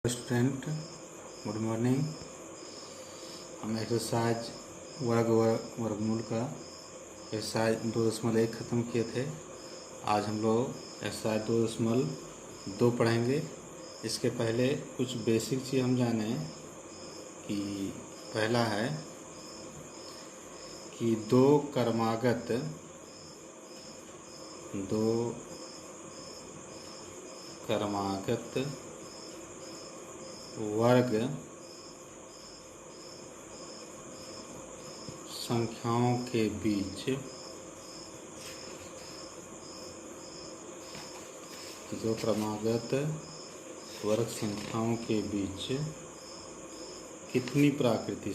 Student, good morning. हम exercise वर्गमूल का एक्सरसाइज 2.1 ख़त्म किए थे। आज हम लोग एक्सरसाइज 2.2 पढ़ेंगे। इसके पहले कुछ बेसिक चीज़ हम जाने कि पहला है कि दो क्रमागत वर्ग संख्याओं के बीच कितनी प्राकृतिक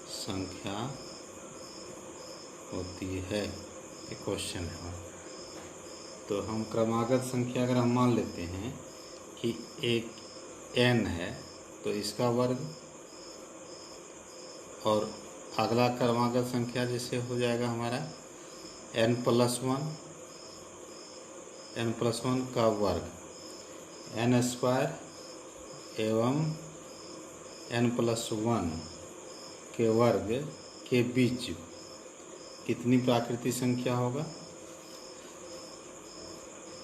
संख्या होती है, ये क्वेश्चन है। तो हम क्रमागत संख्या अगर हम मान लेते हैं कि एक n है तो इसका वर्ग, और अगला क्रमागत संख्या जैसे हो जाएगा हमारा n+1 का वर्ग, n² एवं n+1 के वर्ग के बीच कितनी प्राकृतिक संख्या होगा,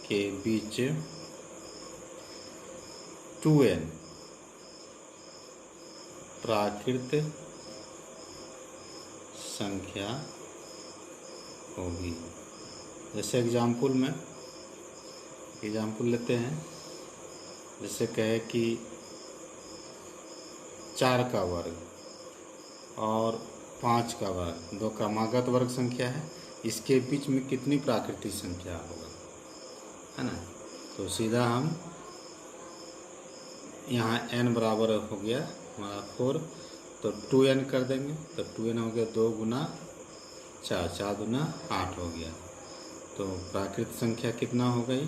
के बीच 2n प्राकृतिक संख्या होगी। जैसे एग्जाम्पल लेते हैं, जैसे कहे कि 4 का वर्ग और 5 का वर्ग, दो क्रमागत वर्ग संख्या है, इसके बीच में कितनी प्राकृतिक संख्या होगा, है ना। तो सीधा हम यहाँ n बराबर हो गया हमारा 4, तो 2n कर देंगे, तो 2n हो गया 2 गुना 4, 4 गुना 8 हो गया। तो प्राकृतिक संख्या कितना हो गई,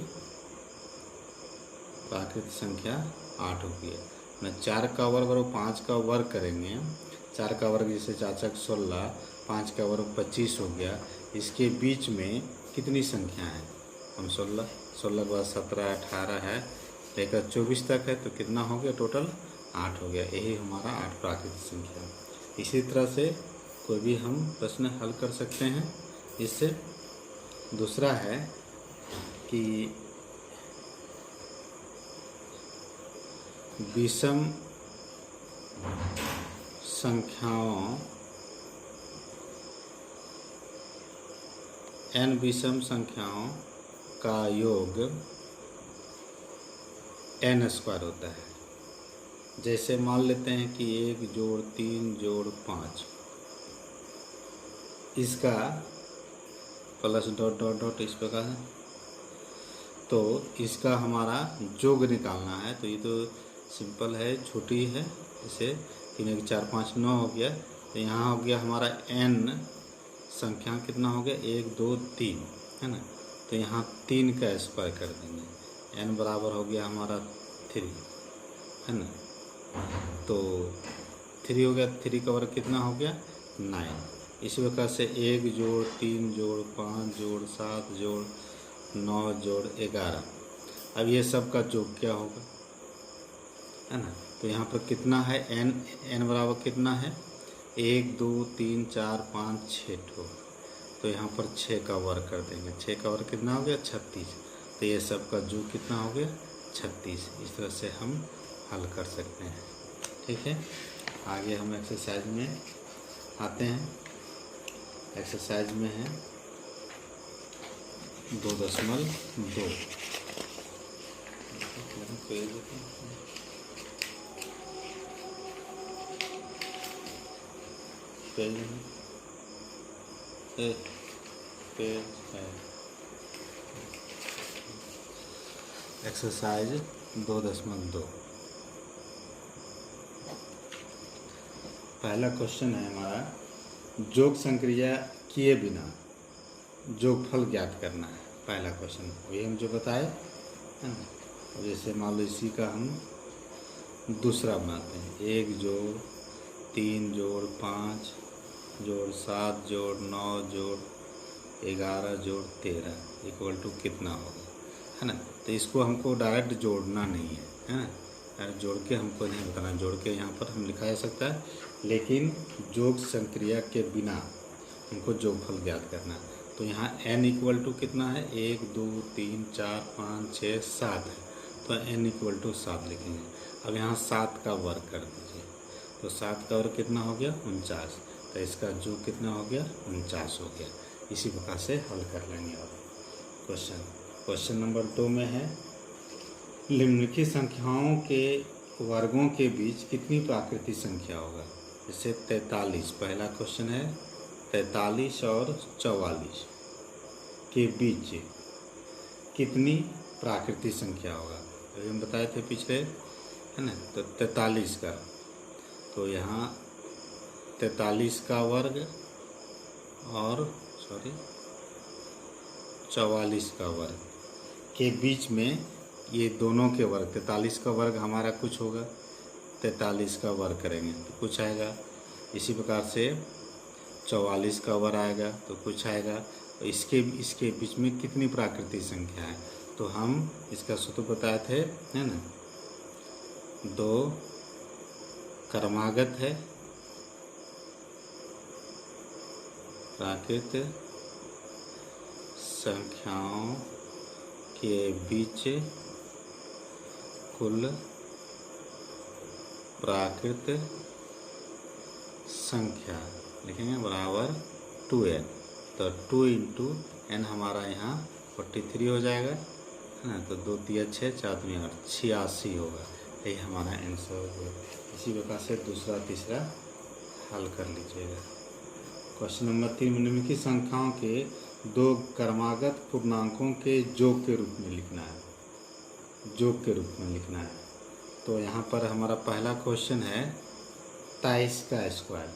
प्राकृतिक संख्या 8 हो गई। मैं 4 का वर्ग और 5 का वर्ग करेंगे। 4 का वर्ग जैसे 4 × 16, 5 का वर्ग 25 हो गया। इसके बीच में कितनी संख्या है, हम 16 के बाद 17, 18 है, लेकर 24 तक है, तो कितना हो गया टोटल 8 हो गया। यही हमारा 8 प्राकृतिक संख्या। इसी तरह से कोई भी हम प्रश्न हल कर सकते हैं इससे। दूसरा है कि विषम संख्याओं n विषम संख्याओं का योग n² होता है। जैसे मान लेते हैं कि 1 + 3 + 5, इसका प्लस ... इस प्रकार है, तो इसका हमारा योग निकालना है। तो ये तो सिंपल है, छोटी है। जैसे 3 × 4 = 5, 9 हो गया। तो यहाँ हो गया हमारा n संख्या कितना हो गया, 1 2 3, है ना। तो यहाँ 3 का स्क्वायर कर देंगे, n बराबर हो गया हमारा 3, है ना। तो 3 हो गया, 3 का वर्ग कितना हो गया 9। इसी प्रकार से 1 + 3 + 5 + 7 + 9 + 11। अब ये सब का योग क्या होगा, है ना। तो यहाँ पर कितना है, n बराबर कितना है, 1 2 3 4 5 6 ठो। तो यहाँ पर 6 का वर्ग कर देंगे। 6 का वर्ग कितना हो गया 36। तो ये सब का योग कितना हो गया 36। इस तरह से हम हल कर सकते हैं, ठीक है। आगे हम एक्सरसाइज में आते हैं। एक्सरसाइज में है 2.2। एक्सरसाइज 2.2 पहला क्वेश्चन है हमारा, योग संक्रिया किए बिना योगफल ज्ञात करना है। पहला क्वेश्चन वही हम जो बताए, है ना। और जैसे मान लो इसी का हम दूसरा बनाते हैं, 1 + 3 + 5 + 7 + 9 + 11 जोड़ 13 इक्वल टू कितना होगा, है ना। तो इसको हमको डायरेक्ट जोड़ना नहीं है ना, डायरेक्ट जोड़ के हमको नहीं बताना, जोड़ के यहाँ पर हम लिखा जा सकता है, लेकिन जोग संक्रिया के बिना हमको जोगफल ज्ञात करना है। तो यहाँ n इक्वल टू कितना है, 1 2 3 4 5 6 7 है, तो n इक्वल टू 7 लिखेंगे। अब यहाँ 7 का वर्ग कर दीजिए, तो 7 का वर्ग कितना हो गया, 49। तो इसका जोग कितना हो गया, 49 हो गया। इसी प्रकार से हल कर लेंगे। अब क्वेश्चन नंबर 2 में है, निम्नलिखित संख्याओं के वर्गों के बीच कितनी प्राकृतिक संख्या होगा। जैसे 43, पहला क्वेश्चन है 43 और 44 के बीच कितनी प्राकृतिक संख्या होगा। अभी हम बताए थे पिछले, है ना। तो 43 का, तो यहाँ 43 का वर्ग और 44 का वर्ग के बीच में ये दोनों के वर्ग, 43 का वर्ग हमारा कुछ होगा, 43 का वर्ग करेंगे तो कुछ आएगा। इसी प्रकार से 44 का वर्ग आएगा तो कुछ आएगा। तो इसके बीच में कितनी प्राकृतिक संख्या है, तो हम इसका सूत्र बताए थे, है ना। 2 क्रमागत है प्राकृतिक संख्याओं के बीच कुल प्राकृतिक संख्या लिखेंगे बराबर 2n। तो 2 इंटू n हमारा यहाँ 43 हो जाएगा, है ना। तो 2 3 6 4 2 8 86 होगा। यही हमारा आंसर होगा। इसी प्रकार से दूसरा तीसरा हल कर लीजिएगा। क्वेश्चन नंबर 3 में निम्नलिखित संख्याओं के 2 क्रमागत पूर्णांकों के योग के रूप में लिखना है, योग के रूप में लिखना है। तो यहाँ पर हमारा पहला क्वेश्चन है 23 का स्क्वायर।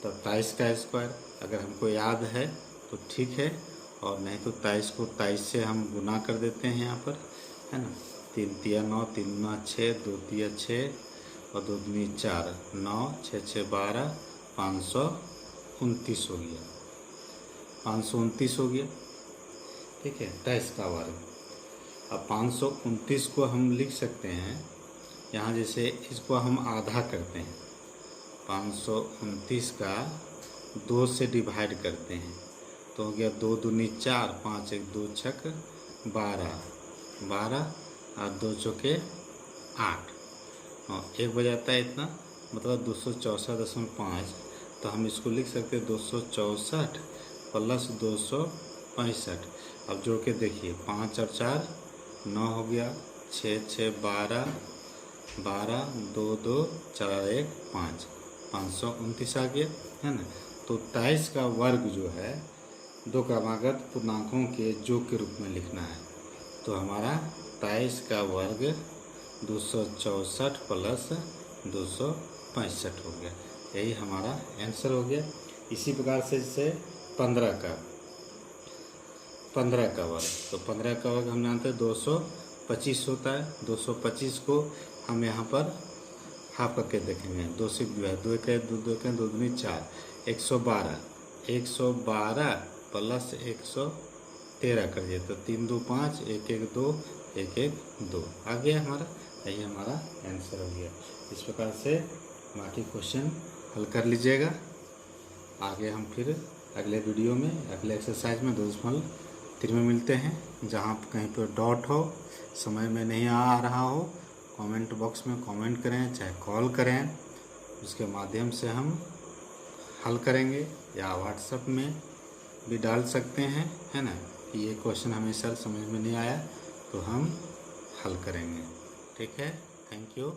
तो 23 का स्क्वायर अगर हमको याद है तो ठीक है, और नहीं तो 23 को 23 से हम गुना कर देते हैं यहाँ पर, है ना। 3 3 9 3 9 6 2 3 6 और 2 2 4 9 6 6 12 529 हो गया, 529 हो गया, ठीक है। 23 का वर्ग। अब 529 को हम लिख सकते हैं यहाँ, जैसे इसको हम आधा करते हैं, 529 का 2 से डिवाइड करते हैं तो हो गया 2 दूनी 4 5 1 2 छक 12 12 और 2 चौके 8 और 1 बजाता है इतना, मतलब 264.5। तो हम इसको लिख सकते हैं 264 प्लस 265। अब जोड़ के देखिए, 5 और 4 9 हो गया, 6 6 12 12 2 2 4 1 5 529 आ गया, है ना। तो 23 का वर्ग जो है 2 क्रमागत पूर्णांकों के योग के रूप में लिखना है। तो हमारा 23 का वर्ग 264 प्लस 265 हो गया। यही हमारा आंसर हो गया। इसी प्रकार से जैसे 15 का वर्ग, तो 15 का वर्ग हम जानते हैं 225 होता है। 225 को हम यहाँ पर हाफ करके देखेंगे, 2 से 2 के 2 के 2 दूनी 4 112 प्लस 113 कर दिए तो 3 2 5 1 1 2 1 1 2 आ गया हमारा। यही हमारा आंसर हो गया। इस प्रकार से बाकी क्वेश्चन हल कर लीजिएगा। आगे हम फिर अगले वीडियो में अगले एक्सरसाइज में 2.3 में मिलते हैं। जहाँ कहीं पर डॉट हो, समय में नहीं आ रहा हो, कमेंट बॉक्स में कमेंट करें, चाहे कॉल करें, उसके माध्यम से हम हल करेंगे, या व्हाट्सएप में भी डाल सकते हैं, है ना, कि ये क्वेश्चन हमें सर समझ में नहीं आया तो हम हल करेंगे। ठीक है, थैंक यू।